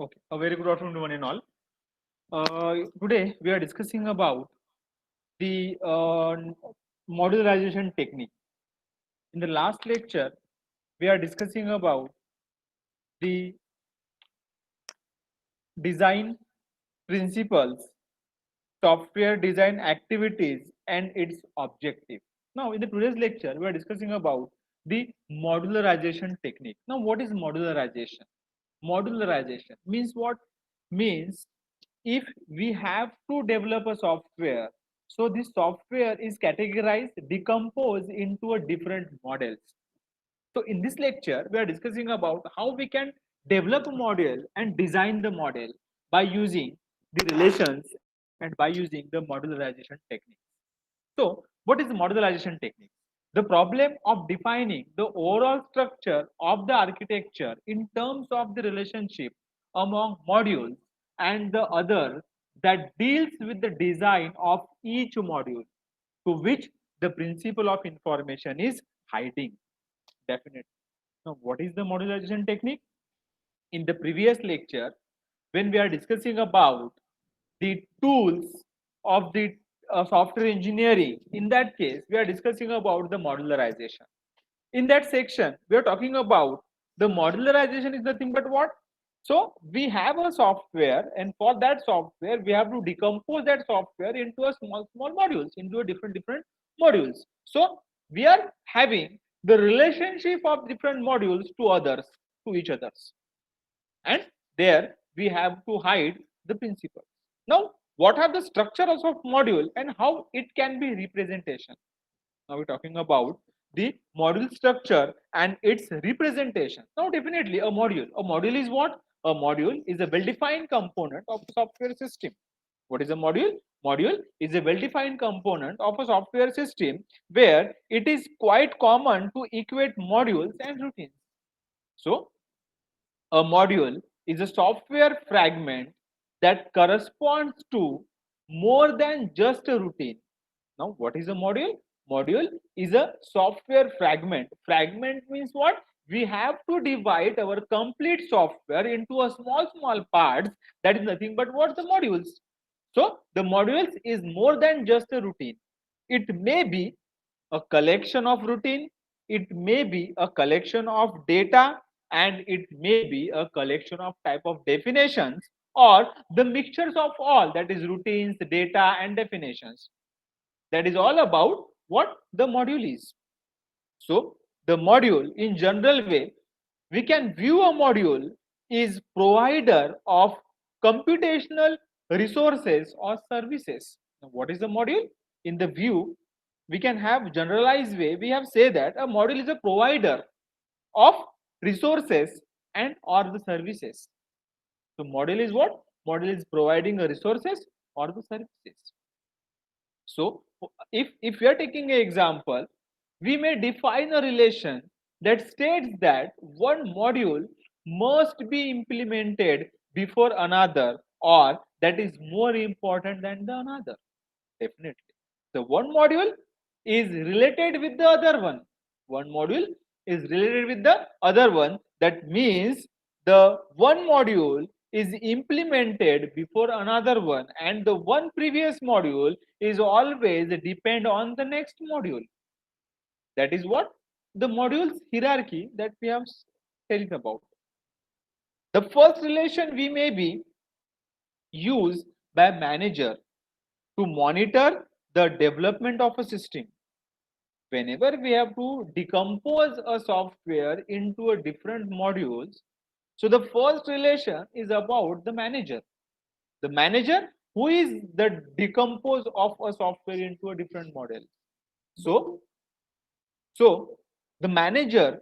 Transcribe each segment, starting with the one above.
Okay, a very good afternoon to one and all. Today we are discussing about the modularization technique. In the last lecture, we are discussing about the design principles, software design activities, and its objective. Now, in the today's lecture, we are discussing about the modularization technique. Now, what is modularization? Modularization means what? Means if we have to develop a software, so this software is categorized, decomposed into a different models. So in this lecture, we are discussing about how we can develop a model and design the model by using the relations and by using the modularization technique. So what is the modularization technique? The problem of defining the overall structure of the architecture in terms of the relationship among modules and the other that deals with the design of each module to which the principle of information is hiding. Definitely. Now, what is the modularization technique? In the previous lecture, when we are discussing about the tools of the software engineering, in that case, we are discussing about the modularization. In that section, we are talking about the modularization is nothing but what? So we have a software, and for that software, we have to decompose that software into a small modules, into a different modules. So we are having the relationship of different modules to others, to each others, and there we have to hide the principle. Now, what are the structures of module and how it can be representation? Now we're talking about the module structure and its representation. Now, definitely a module. A module is what? A module is a well-defined component of a software system. What is a module? Module is a well-defined component of a software system where it is quite common to equate modules and routines. So, a module is a software fragment that corresponds to more than just a routine. Now, what is a module? Module is a software fragment. Fragment means what? We have to divide our complete software into a small parts. That is nothing but what? The modules. So, the modules is more than just a routine. It may be a collection of routine, it may be a collection of data, and it may be a collection of type of definitions or the mixtures of all, that is routines, data, and definitions. That is all about what the module is. So the module in general way, we can view a module is provider of computational resources or services. Now, what is a module? In the view, we can have generalized way, we have say that a module is a provider of resources and or the services. So module is what? Module is providing a resources or the services. So if we are taking an example, we may define a relation that states that one module must be implemented before another, or that is more important than the another. Definitely. So one module is related with the other one. One module is related with the other one. That means the one module is implemented before another one, and the one previous module is always depend on the next module. That is what the modules hierarchy that we have telling about. The first relation we may be used by manager to monitor the development of a system. Whenever we have to decompose a software into a different modules, so the first relation is about the manager. The manager who is the decompose of a software into a different model. So, so the manager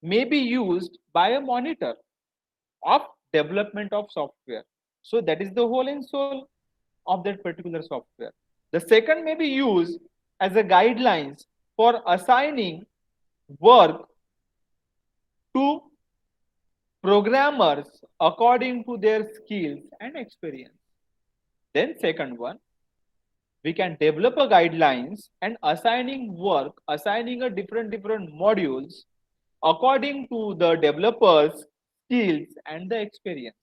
may be used by a monitor of development of software. So that is the whole and soul of that particular software. The second may be used as a guidelines for assigning work to programmers according to their skills and experience. Then second one, we can develop a guidelines and assigning work, assigning a different modules according to the developer's skills and the experience.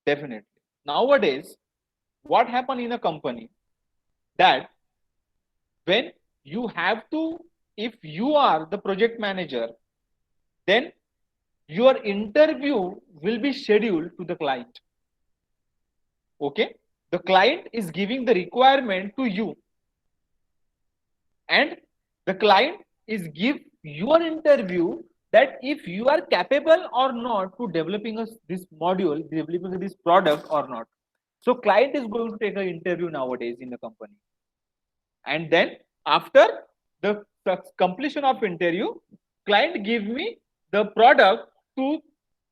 Definitely. Nowadays, what happen in a company that when you have to, if you are the project manager, then your interview will be scheduled to the client. Okay, the client is giving the requirement to you, and the client is give your interview that if you are capable or not to developing this module, developing this product or not. So client is going to take an interview nowadays in the company, and then after the completion of interview, client give me the product to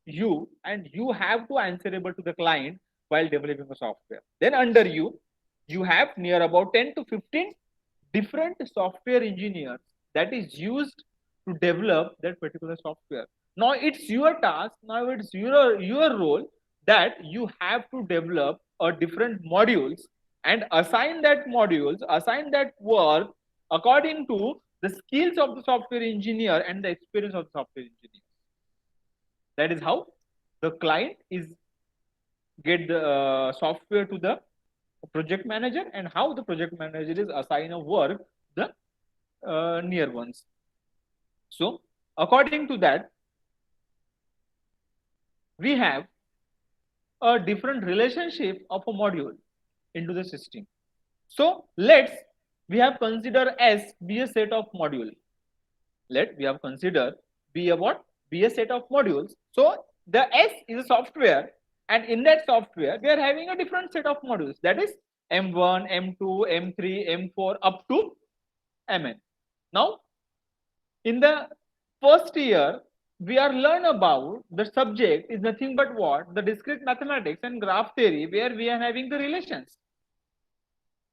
you, and you have to answerable to the client while developing a software. Then under you, you have near about 10 to 15 different software engineers that is used to develop that particular software. Now it's your task, now it's your role that you have to develop a different modules and assign that work according to the skills of the software engineer and the experience of the software engineer. That is how the client is get the software to the project manager, and how the project manager is assign a work the near ones. So according to that, we have a different relationship of a module into the system. So let's we have considered S be a set of module. Let we have considered be a what? Be a set of modules. So the S is a software, and in that software we are having a different set of modules, that is M1, M2, M3, M4 up to Mn. Now in the first year we are learn about the subject is nothing but what? The discrete mathematics and graph theory, where we are having the relations,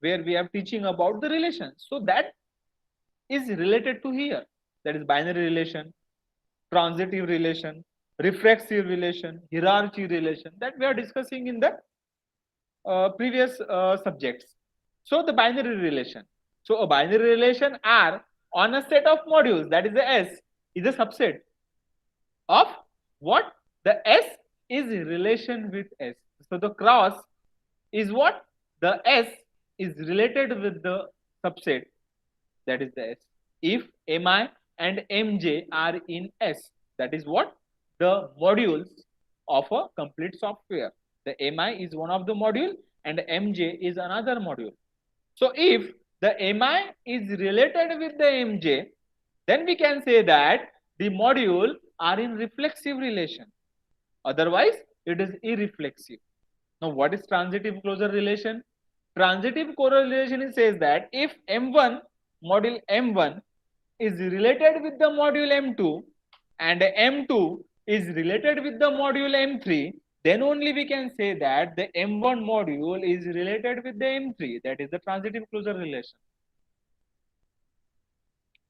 where we are teaching about the relations. So that is related to here, that is binary relation, transitive relation, reflexive relation, hierarchy relation, that we are discussing in the previous subjects. So the binary relation. So a binary relation R on a set of modules, that is the S, is a subset of what? The S is relation with S. So the cross is what? The S is related with the subset, that is the S. If Mi and Mj are in S, that is what? The modules of a complete software. The Mi is one of the module and Mj is another module. So if the Mi is related with the Mj, then we can say that the module are in reflexive relation. Otherwise, it is irreflexive. Now, what is transitive closure relation? Transitive correlation says that if M1, module M1 is related with the module M2 and M2 is related with the module M3, then only we can say that the M1 module is related with the M3. That is the transitive closure relation.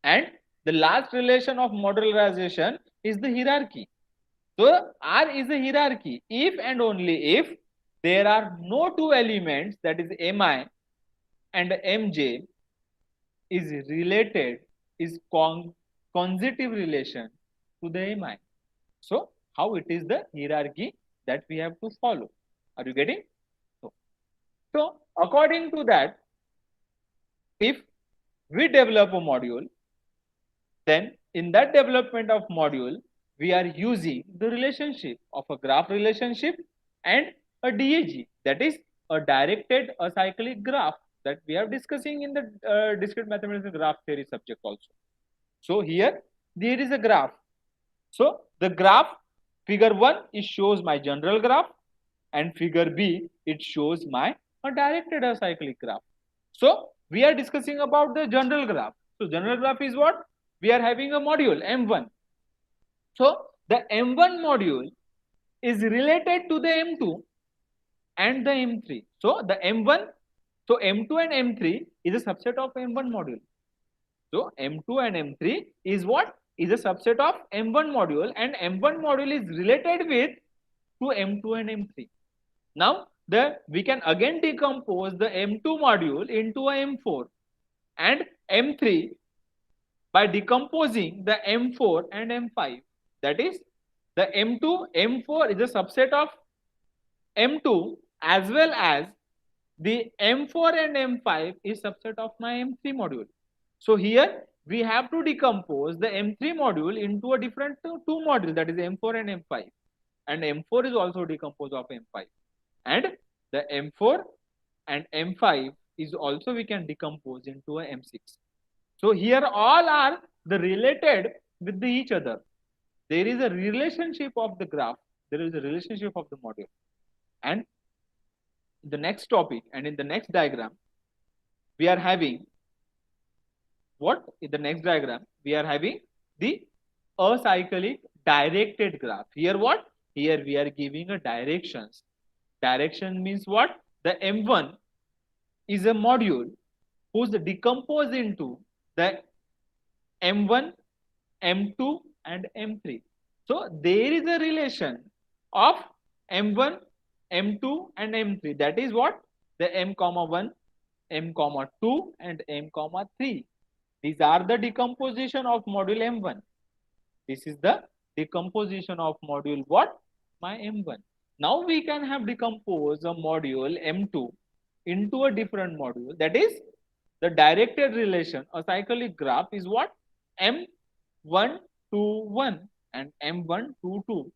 And the last relation of modularization is the hierarchy. So R is a hierarchy if and only if there are no two elements, that is Mi and Mj is related, is consecutive relation to the Mi. So how it is the hierarchy that we have to follow? Are you getting? So according to that, if we develop a module, then in that development of module, we are using the relationship of a graph relationship and a DAG, that is a directed acyclic graph, that we are discussing in the discrete mathematics and graph theory subject also. So here there is a graph. So the graph figure 1 it shows my general graph, and figure B it shows my a directed acyclic graph. So we are discussing about the general graph. So general graph is what? We are having a module M1. So the M1 module is related to the M2 and the M3. So the M1, so M2 and M3 is a subset of M1 module. So M2 and M3 is what? Is a subset of M1 module, and M1 module is related with to M2 and M3. Now we can again decompose the M2 module into a M4 and M3 by decomposing the M4 and M5. That is, the M2, M4 is a subset of M2 as well as the M4 and M5 is subset of my M3 module. So here we have to decompose the M3 module into a different two module, that is M4 and M5. And M4 is also decomposed of M5. And the M4 and M5 is also we can decompose into a M6. So here all are the related with each other. There is a relationship of the graph. There is a relationship of the module. And in the next topic and in the next diagram, we are having what? In the next diagram, we are having the acyclic directed graph. Here what? Here we are giving a directions. Direction means what? The M1 is a module who's decomposed into the M1, M2 and M3. So there is a relation of M1, M2 and M3. That is what? The M comma 1, M comma 2 and M comma 3. These are the decomposition of module M1. This is the decomposition of module what? My M1. Now we can have decomposed a module M2 into a different module. That is the directed relation, a cyclic graph is what? M1 to 1 and M1 to 2.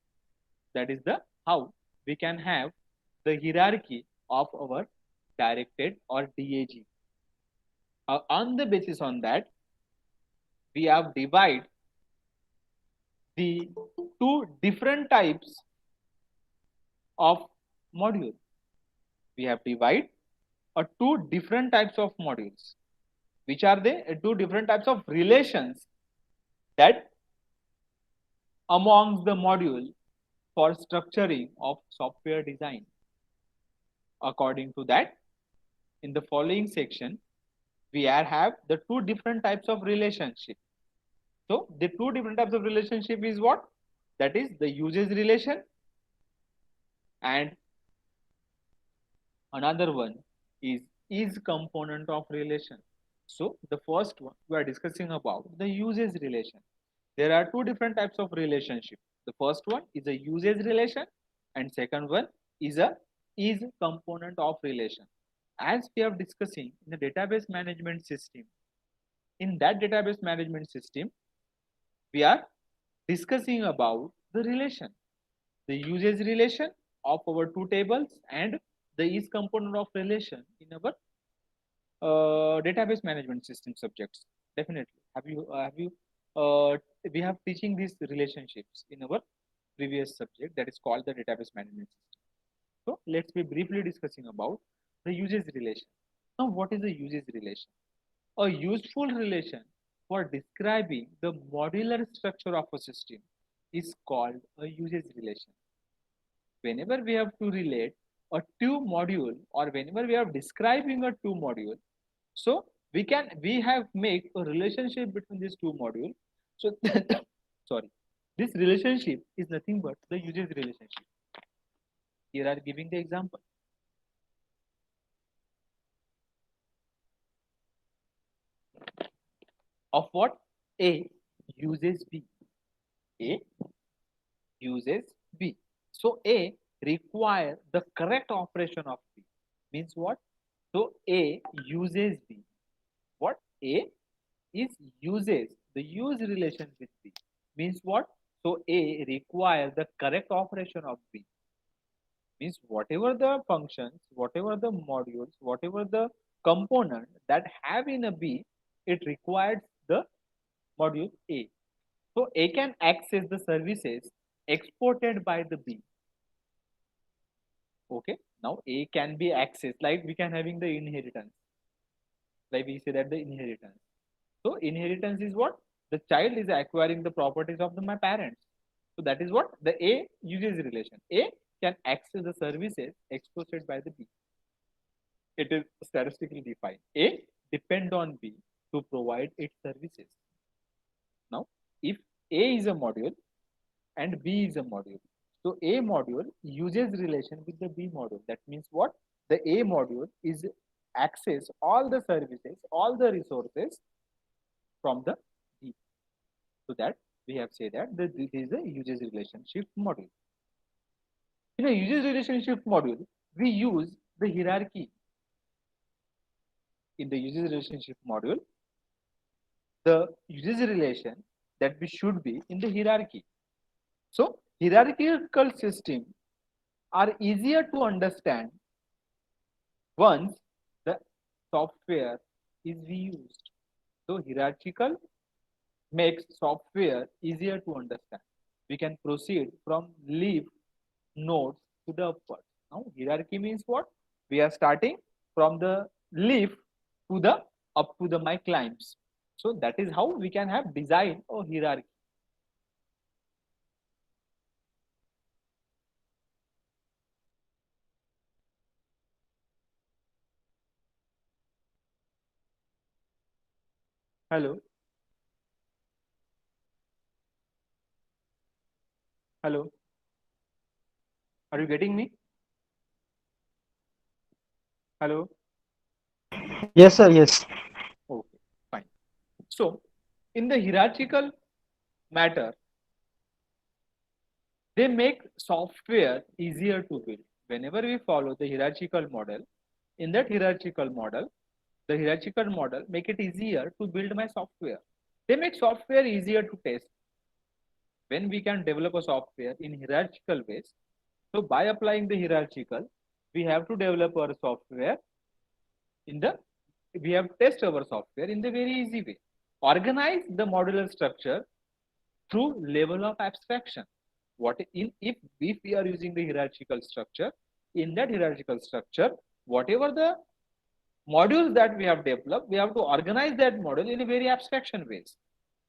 That is the how we can have the hierarchy of our directed or DAG. On the basis on that, we have divided the two different types of module. We have divided two different types of modules. Which are they? Two different types of relations that amongst the module for structuring of software design. According to that, in the following section, we have the two different types of relationship. So the two different types of relationship is what? That is the usage relation and another one is component of relation. So the first one we are discussing about the usage relation. There are two different types of relationship. The first one is a usage relation and second one is a is component of relation. As we are discussing in the database management system, in that database management system, we are discussing about the relation, the usage relation of our two tables and the is component of relation in our database management system subjects. Definitely, we have teaching these relationships in our previous subject that is called the database management system. So let's be briefly discussing about the usage relation. Now, what is a usage relation? A useful relation for describing the modular structure of a system is called a usage relation. Whenever we have to relate a two module or whenever we are describing a two module, so we have make a relationship between these two modules. So sorry, this relationship is nothing but the usage relationship. Here are giving the example. Of what? A uses B. A uses B. So A require the correct operation of B. Means what? So A uses B. What? A is uses the use relation with B. Means what? So A require the correct operation of B. Means whatever the functions, whatever the modules, whatever the component that have in a B, it requires the module A. So A can access the services exported by the B. Okay. Now A can be accessed like we can having the inheritance. Like we say that the inheritance. So inheritance is what? The child is acquiring the properties of my parents. So that is what the A uses relation. A can access the services exported by the B. It is statistically defined. A depend on B to provide its services. Now, if A is a module and B is a module, so A module uses relation with the B module. That means what? The A module is access all the services, all the resources from the B. So that we have said that this is a usage relationship module. In a usage relationship module, we use the hierarchy. In the usage relationship module, the usage relation that we should be in the hierarchy. So hierarchical systems are easier to understand once the software is reused. So hierarchical makes software easier to understand. We can proceed from leaf nodes to the upward. Now hierarchy means what? We are starting from the leaf to the up to the my climbs. So that is how we can have design or hierarchy. Hello, hello. Are you getting me? Hello. Yes, sir. Yes. Okay, fine. So in the hierarchical matter, they make software easier to build. Whenever we follow the hierarchical model, in that hierarchical model, the hierarchical model make it easier to build my software. They make software easier to test. When we can develop a software in hierarchical ways, so by applying the hierarchical, we have to develop our software in the we have to test our software in the very easy way. Organize the modular structure through level of abstraction. What in if we are using the hierarchical structure, in that hierarchical structure, whatever the modules that we have developed, we have to organize that model in a very abstraction ways.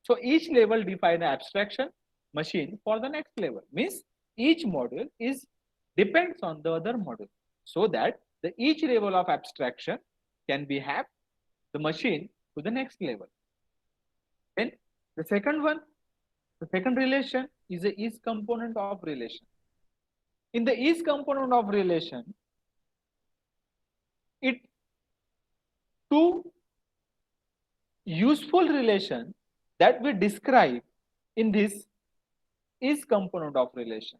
So each level define an abstraction machine for the next level. Means each module is depends on the other module, so that the each level of abstraction can be have the machine to the next level. Then the second one, the second relation is the is component of relation. In the is component of relation, it two useful relation that we describe in this is component of relation.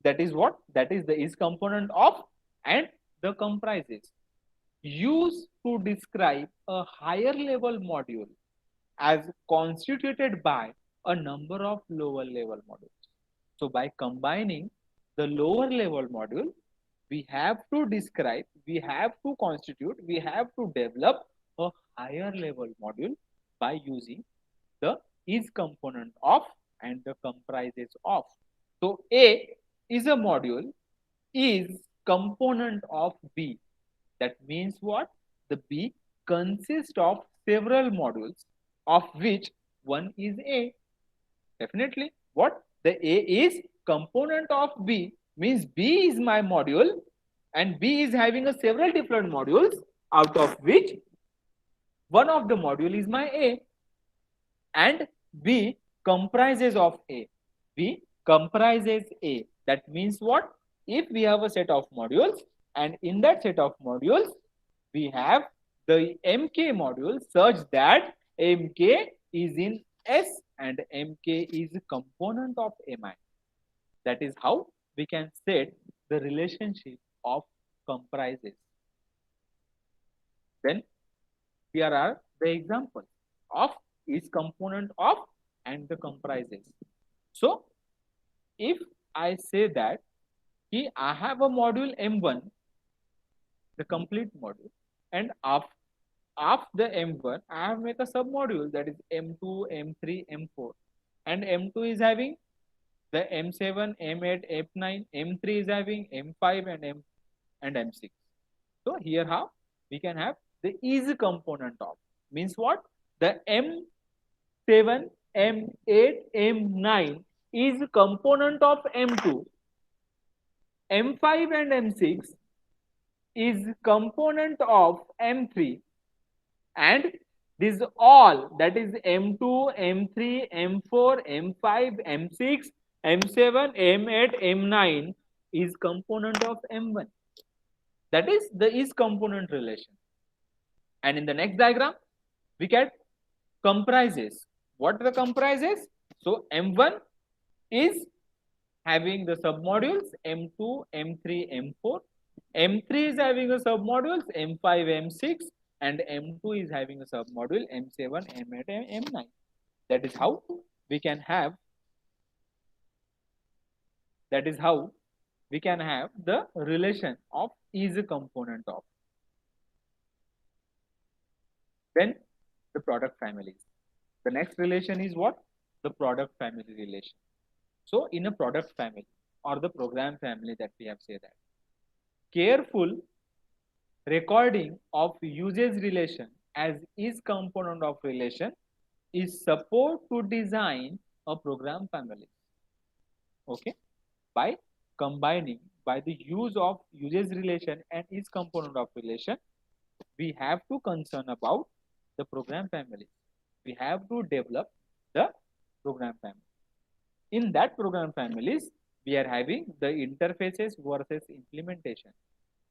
That is what? That is the is component of and the comprises. Used to describe a higher level module as constituted by a number of lower level modules. So by combining the lower level module, we have to describe, we have to constitute, we have to develop a higher level module by using the is component of and the comprises of. So A is a module is component of B. That means what? The B consists of several modules of which one is A. Definitely. What? The A is component of B means B is my module and B is having a several different modules out of which one of the module is my A and B comprises of A. B comprises A. That means what? If we have a set of modules and in that set of modules we have the MK module such that MK is in S and MK is a component of MI. That is how we can set the relationship of comprises. Then here are the examples of is component of and the comprises. So if I say that I have a module M1, the complete module, and of the M1, I have make a submodule that is M2, M3, M4, and M2 is having the M7, M8, M9, M3 is having M5 and M6. So here how we can have the is component of means what? The M7, M8, M9 is component of M2. M5 and M6 is component of M3 and this all that is M2, M3, M4, M5, M6, M7, M8, M9 is component of M1. That is the is component relation. And in the next diagram, we get comprises. what the comprises? So M1 is having the submodules M2, M3, M4. M3 is having a submodules M5, M6, and M2 is having a submodule M7, M8, and M9. That is how we can have the relation of each component of. Then the product families. The next relation is what? The product family relation. So in a product family or the program family that we have said that, careful recording of usage relation as is component of relation is support to design a program family. Okay, by combining by the use of usage relation and is component of relation, we have to concern about the program family. We have to develop the program family. In that program families, we are having the interfaces versus implementation.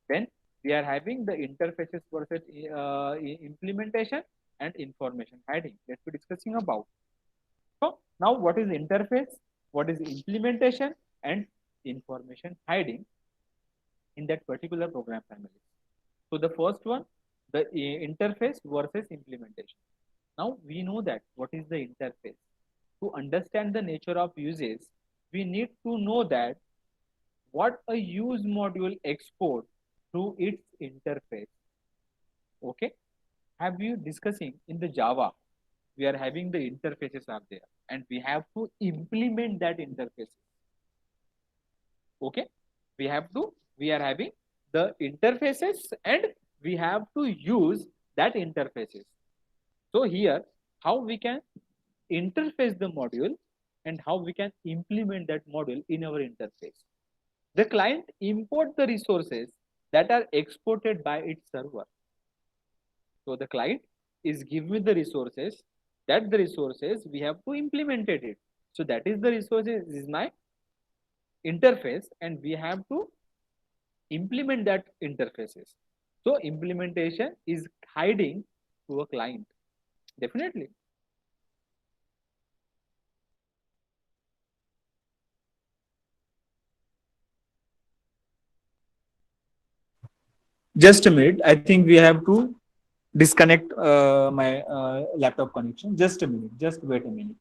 Then we are having the interfaces versus implementation and information hiding that we're discussing about. So now what is interface, what is implementation and information hiding in that particular program family. So the first one, the interface versus implementation. Now we know that what is the interface. To understand the nature of uses, we need to know that what a use module export through its interface. Okay, have you discussing in the Java? We are having the interfaces are there, and we have to implement that interface. Okay, we are having the interfaces, and we have to use that interfaces. So here, how we can interface the module and how we can implement that module in our interface. The client import the resources that are exported by its server. So the client is giving the resources, that the resources we have to implement it. So that is the resources is my interface, and we have to implement that interfaces. So implementation is hiding to a client. Definitely. Just a minute. I think we have to disconnect my laptop connection. Just a minute. Just wait a minute.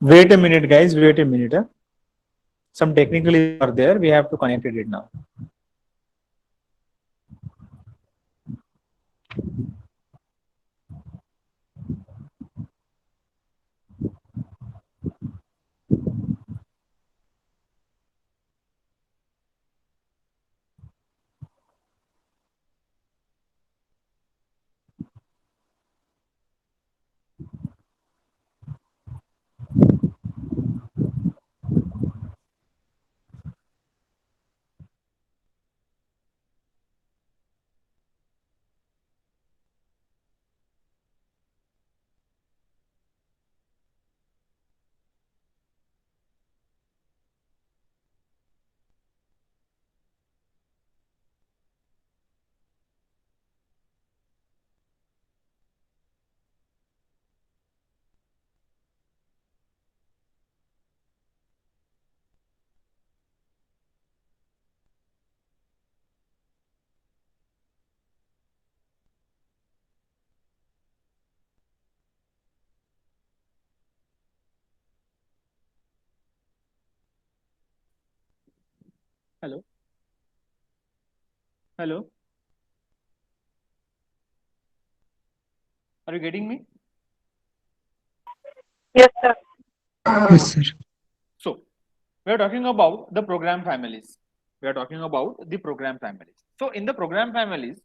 Wait a minute, guys. Wait a minute. Some technical issues are there. We have to connect it now. Hello. Hello. Are you getting me? Yes, sir. Yes, sir. So we are talking about the program families. We are talking about the program families. So in the program families,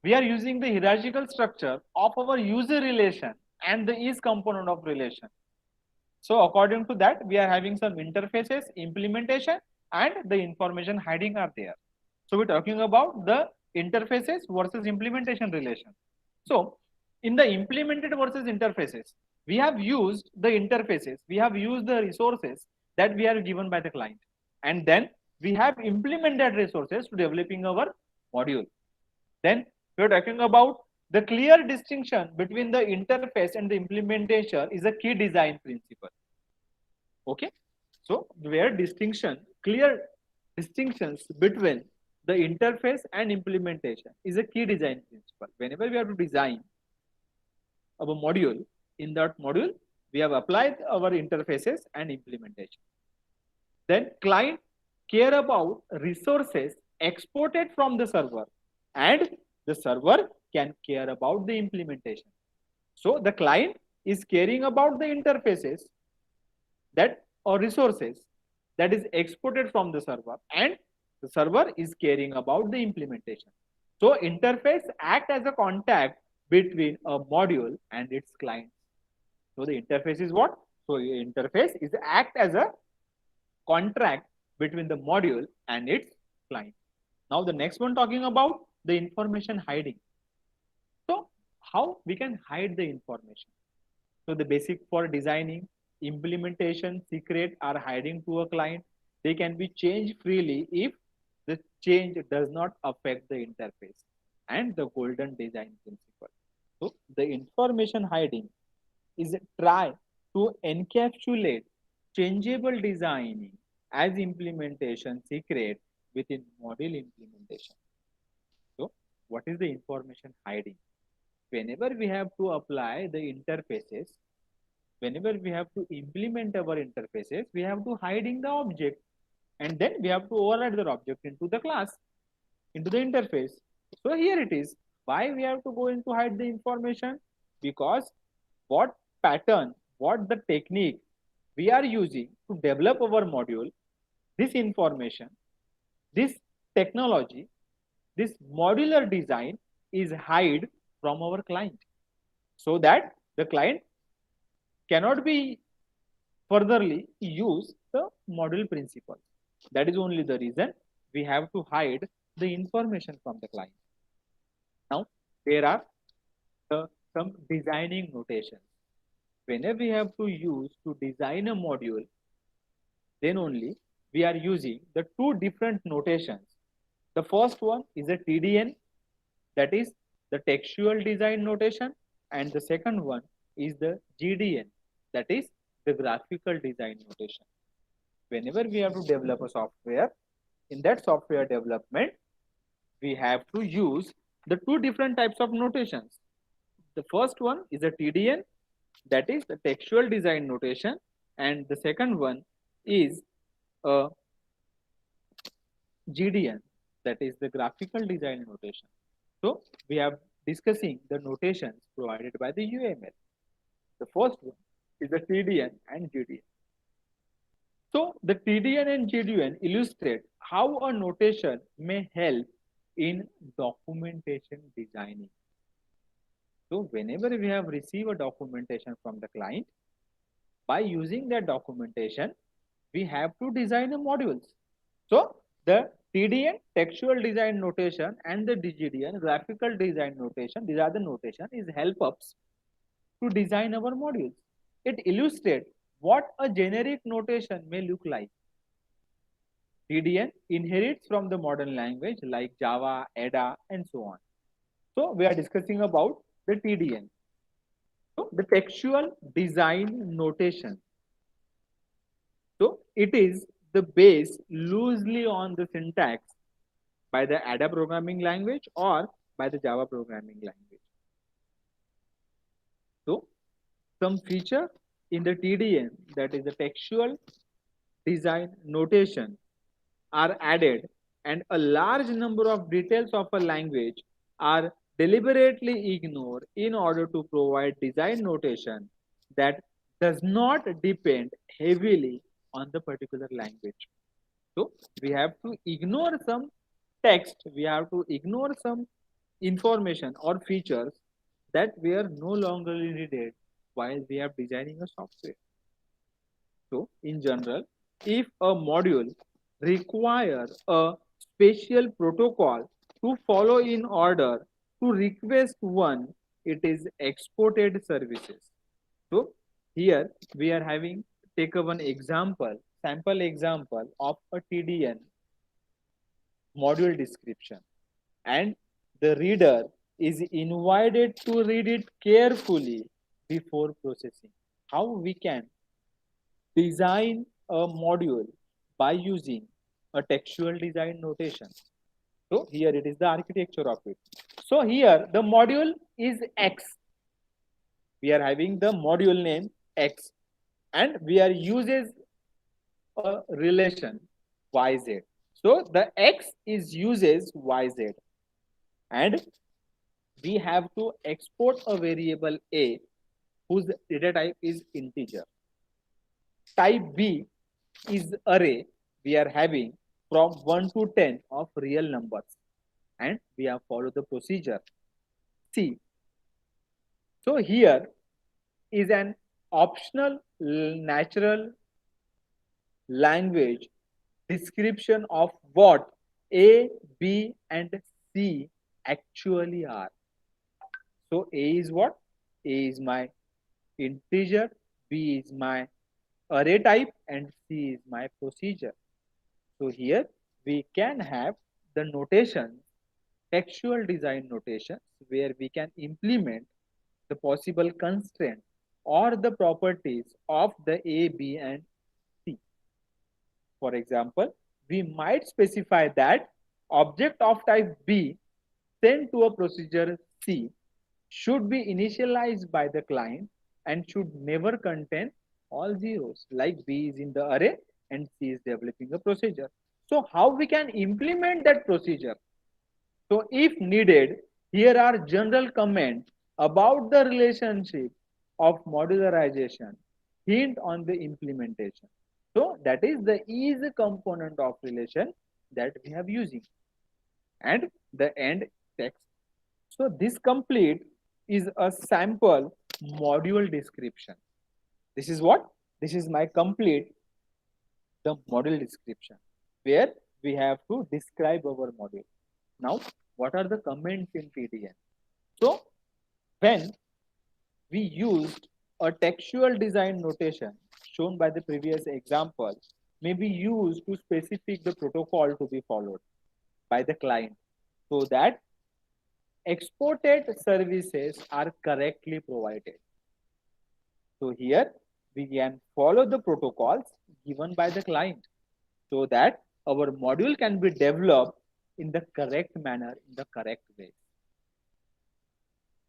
we are using the hierarchical structure of our user relation and the is component of relation. So according to that, we are having some interfaces, implementation, and the information hiding are there. So we're talking about the interfaces versus implementation relation. So in the implemented versus interfaces, we have used the interfaces, we have used the resources that we are given by the client. And then we have implemented resources to developing our module. Then we're talking about the clear distinction between the interface and the implementation is a key design principle. Okay, so where clear distinctions between the interface and implementation is a key design principle. Whenever we have to design our module, in that module we have applied our interfaces and implementation. Then client care about resources exported from the server, and the server can care about the implementation. So the client is caring about the interfaces that or resources that is exported from the server, and the server is caring about the implementation. So interface act as a contact between a module and its client. So the interface is what? So interface is act as a contract between the module and its client. Now the next one talking about the information hiding. So how we can hide the information? So the basic for designing, implementation secret are hiding to a client. They can be changed freely if the change does not affect the interface and the golden design principle. So the information hiding is a try to encapsulate changeable designing as implementation secret within module implementation. So what is the information hiding? Whenever we have to apply the interfaces, whenever we have to implement our interfaces, we have to hiding the object, and then we have to override the object into the class, into the interface. So here it is. Why we have to go into hide the information? Because what pattern, what the technique we are using to develop our module, this information, this technology, this modular design is hide from our client, so that the client cannot be furtherly use the module principle. That is only the reason we have to hide the information from the client. Now, there are some designing notations. Whenever we have to use to design a module, then only we are using the two different notations. The first one is a TDN, that is the textual design notation, and the second one is the GDN, that is the graphical design notation. Whenever we have to develop a software, in that software development, we have to use the two different types of notations. The first one is a TDN, that is the textual design notation, and the second one is a GDN, that is the graphical design notation. So we are discussing the notations provided by the UML. The first one is the TDN and GDN. So the TDN and GDN illustrate how a notation may help in documentation designing. So whenever we have received a documentation from the client, by using that documentation, we have to design a modules. So the TDN, textual design notation, and the GDN, graphical design notation, these are the notation, is help us to design our modules. It illustrates what a generic notation may look like. TDN inherits from the modern language like Java, Ada, and so on. So we are discussing about the TDN. So the textual design notation. So it is the base loosely on the syntax by the Ada programming language or by the Java programming language. So some feature in the TDN, that is the textual design notation, are added, and a large number of details of a language are deliberately ignored in order to provide design notation that does not depend heavily on the particular language. So we have to ignore some text, we have to ignore some information or features that were no longer needed while we are designing a software. So in general, if a module requires a special protocol to follow in order to request one, it is exported services. So here we are having take one example, sample example of a TDN module description, and the reader is invited to read it carefully before processing. How we can design a module by using a textual design notation. So here it is the architecture of it. So here the module is X. We are having the module name X, and we are uses a relation YZ. So the X is uses YZ, and we have to export a variable A whose data type is integer. Type B is array we are having from 1 to 10 of real numbers, and we have followed the procedure C. So here is an optional natural language description of what A, B, and C actually are. So A is what? A is my integer, B is my array type, and C is my procedure. So here we can have the notation, textual design notations, where we can implement the possible constraint or the properties of the A, B, and C. For example, we might specify that object of type B sent to a procedure C should be initialized by the client and should never contain all zeros, like B is in the array and C is developing a procedure. So how we can implement that procedure? So if needed, here are general comments about the relationship of modularization, hint on the implementation. So that is the is component of relation that we have using, and the end text. So this complete is a sample module description. This is what? This is my complete the module description, where we have to describe our module. Now, what are the comments in TDN? So when we used a textual design notation shown by the previous example may be used to specify the protocol to be followed by the client so that exported services are correctly provided. So here we can follow the protocols given by the client so that our module can be developed in the correct manner, in the correct way.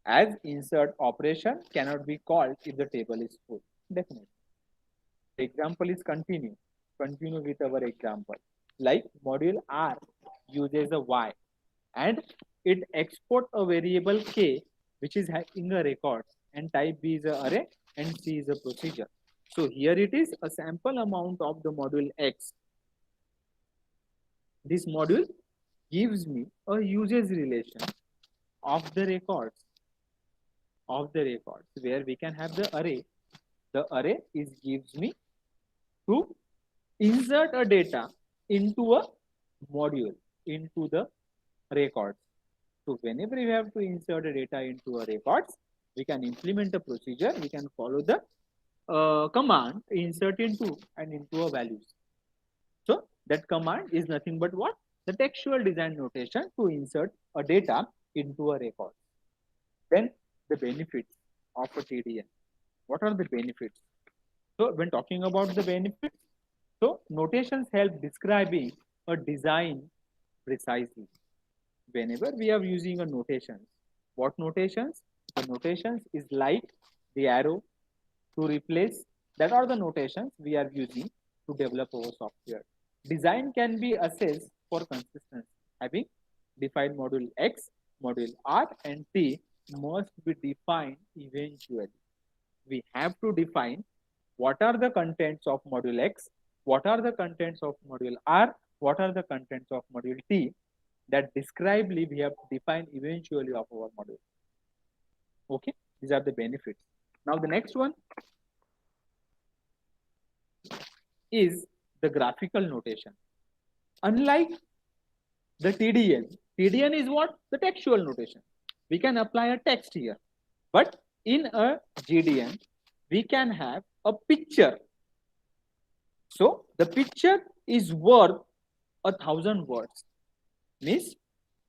As insert operation cannot be called if the table is full, definitely. Example is continue. Continue with our example. Like module R uses a Y and it export a variable K which is having a record, and type B is a array and C is a procedure. So here it is a sample amount of the module X. This module gives me a usage relation of the records where we can have the array. The array is gives me to insert a data into a module, into the records. So whenever we have to insert a data into a records, we can implement a procedure. We can follow the command insert into and into a values. So that command is nothing but what? The textual design notation to insert a data into a record. Then the benefits of a TDN. What are the benefits? So when talking about the benefits, so notations help describing a design precisely. Whenever we are using a notations, what notations? The notations is like the arrow to replace. That are the notations we are using to develop our software. Design can be assessed for consistency. Having defined module X, module R and T must be defined eventually. We have to define what are the contents of module X, what are the contents of module R, what are the contents of module T. That describably we have to define eventually of our module. Okay, these are the benefits. Now the next one is the graphical notation. Unlike the TDN, TDN is what? The textual notation. We can apply a text here. But in a GDN, we can have a picture. So the picture is worth 1,000 words. Means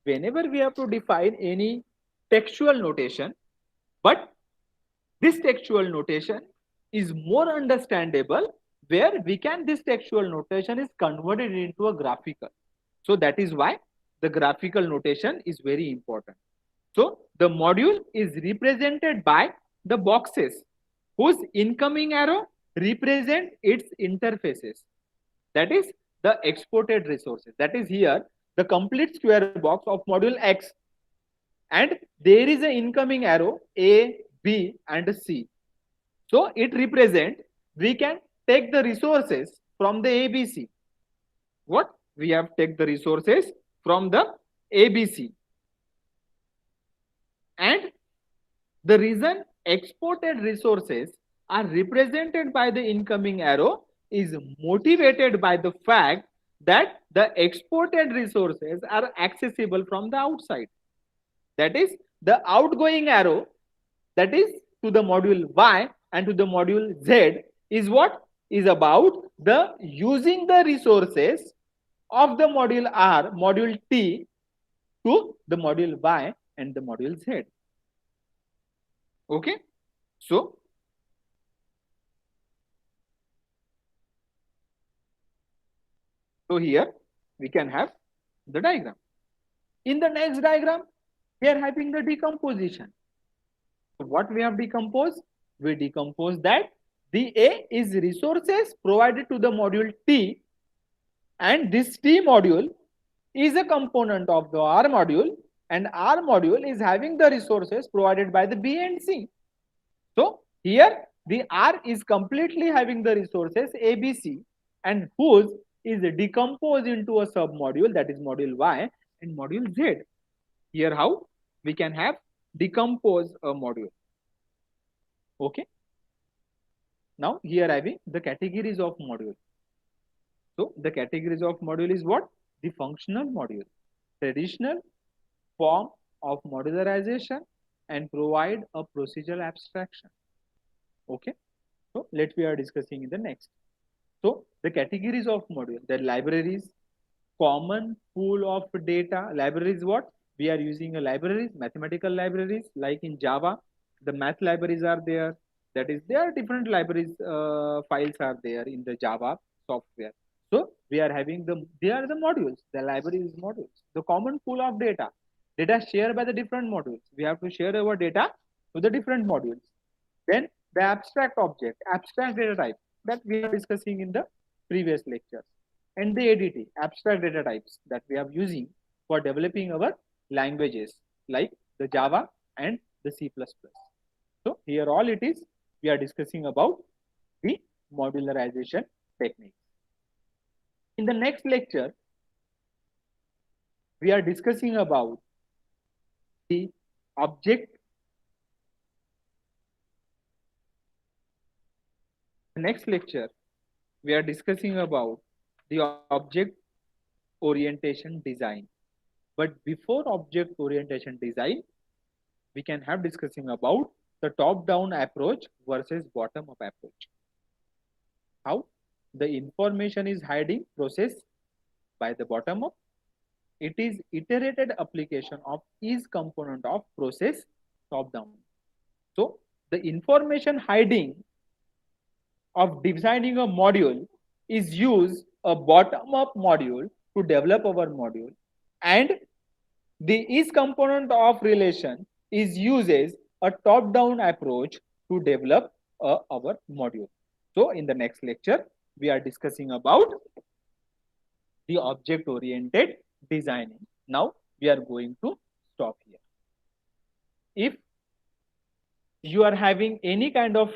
whenever we have to define any textual notation, but this textual notation is more understandable where we can, this textual notation is converted into a graphical. So that is why the graphical notation is very important. So the module is represented by the boxes whose incoming arrow represent its interfaces. That is the exported resources. That is here the complete square box of module X, and there is an incoming arrow A, B and C. So it represent, we can take the resources from the ABC. What? We have take the resources from the ABC. And the reason exported resources are represented by the incoming arrow is motivated by the fact that the exported resources are accessible from the outside. That is, the outgoing arrow, that is to the module Y and to the module Z, is what? Is about the using the resources of the module R, module T to the module Y and the module Z. Okay, so here we can have the diagram. In the next diagram, we are having the decomposition. So what we have decomposed? We decompose that the A is resources provided to the module T, and this T module is a component of the R module, and R module is having the resources provided by the B and C. So here the R is completely having the resources ABC, and whose is decomposed into a submodule, that is module Y and module Z. Here how we can have decompose a module. Okay. Now here having the categories of module. So the categories of module is what? The functional module, traditional form of modularization, and provide a procedural abstraction. Okay. So let we are discussing in the next. So the categories of module, the libraries, common pool of data. Libraries what? We are using a libraries, mathematical libraries, like in Java, the math libraries are there. That is, there are different libraries files are there in the Java software. So we are having they are the modules, the libraries modules, the common pool of data shared by the different modules. We have to share our data to the different modules. Then the abstract object, abstract data type. that we are discussing in the previous lectures, and the ADT, abstract data types, that we are using for developing our languages like the Java and the C++. So here all it is, we are discussing about the modularization techniques. In the next lecture, we are discussing about the object. Next lecture, we are discussing about the object orientation design. But before object orientation design, we can have discussing about the top-down approach versus bottom-up approach. How the information is hiding process by the bottom-up. It is iterated application of each component of process top-down. So the information hiding of designing a module is use a bottom-up module to develop our module, and the each component of relation is uses a top-down approach to develop our module. So in the next lecture, we are discussing about the object-oriented designing. Now we are going to stop here. If you are having any kind of